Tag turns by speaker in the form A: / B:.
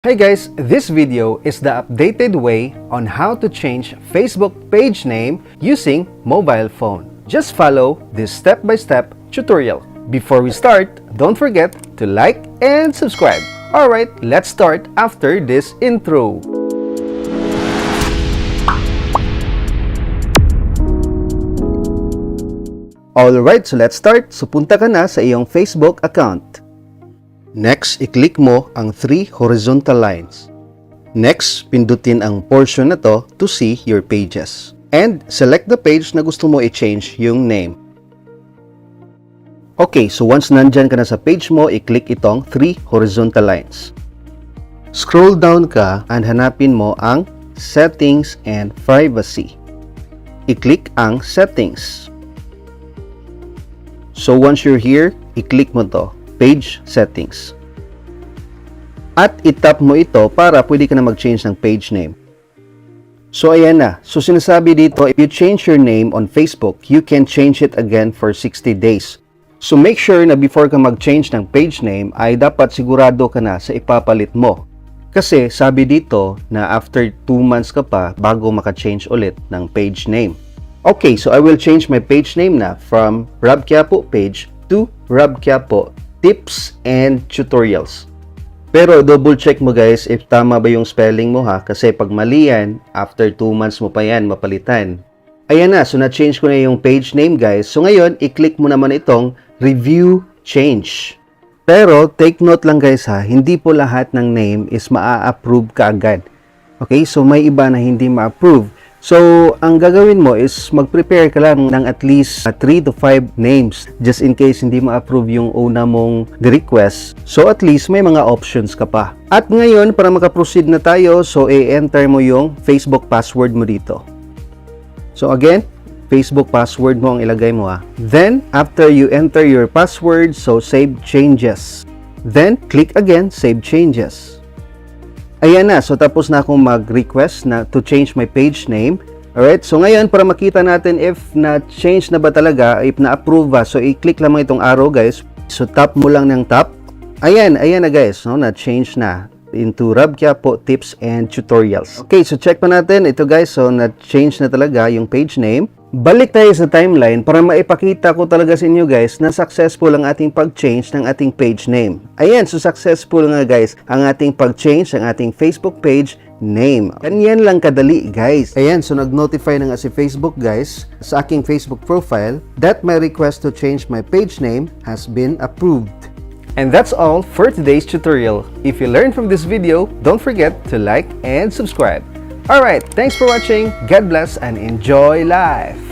A: Hey guys, this video is the updated way on how to change Facebook page name using mobile phone. Just follow this step-by-step tutorial. Before we start, don't forget to like and subscribe. Alright, let's start after this intro. Alright, so let's start. So punta ka na sa iyong Facebook account. Next, i-click mo ang 3 horizontal lines. Next, pindutin ang portion na to to see your pages. And select the page na gusto mo i-change yung name. Okay, so once nandyan ka na sa page mo, i-click itong 3 horizontal lines. Scroll down ka and hanapin mo ang Settings and Privacy. I-click ang Settings. So once you're here, i-click mo to. Page Settings. At itap mo ito para pwede ka na mag-change ng page name. So ayan na. So sinasabi dito, if you change your name on Facebook, you can change it again for 60 days. So make sure na before ka mag-change ng page name, ay dapat sigurado ka na sa ipapalit mo. Kasi sabi dito na after 2 months ka pa bago maka-change ulit ng page name. Okay, so I will change my page name na from 𝗣𝗵𝗲𝗄𝗆 to 𝗣𝗵𝗵𝗄 Tips and Tutorials. Pero double check mo guys if tama ba yung spelling mo ha, kasi pag mali yan, after 2 months mo pa yan mapalitan. Ayan na, so na-change ko na yung page name guys. So ngayon, i-click mo naman itong Review Change. Pero take note lang guys ha, hindi po lahat ng name is maa-approve kaagad. Okay, so may iba na hindi ma-approve. So, ang gagawin mo is mag-prepare ka lang ng at least 3 to 5 names just in case hindi ma-approve yung una mong request. So, at least may mga options ka pa. At ngayon, para makaproceed na tayo, so i-enter mo yung Facebook password mo dito. So, again, Facebook password mo ang ilagay mo ha. Then, after you enter your password, so save changes. Then, click again, save changes. Ayan na, so tapos na akong mag-request na to change my page name. Alright, so ngayon para makita natin if na-change na ba talaga, if na-approve ba, so i-click lamang itong arrow guys. So tap mo lang ng tap. Ayan na guys, no, na-change na into 𝗣𝗵𝗲𝗄 Tips and Tutorials. Okay, so check pa natin ito guys, so na-change na talaga yung page name. Balik tayo sa timeline para maipakita ko talaga sa inyo guys na successful ang ating pag-change ng ating page name. Ayan, so successful nga guys ang ating pag-change ng ating Facebook page name. Ganyan lang kadali guys. Ayan, so nag-notify na nga si Facebook guys sa aking Facebook profile that my request to change my page name has been approved. And that's all for today's tutorial. If you learned from this video, don't forget to like and subscribe. Alright, thanks for watching. God bless and enjoy life.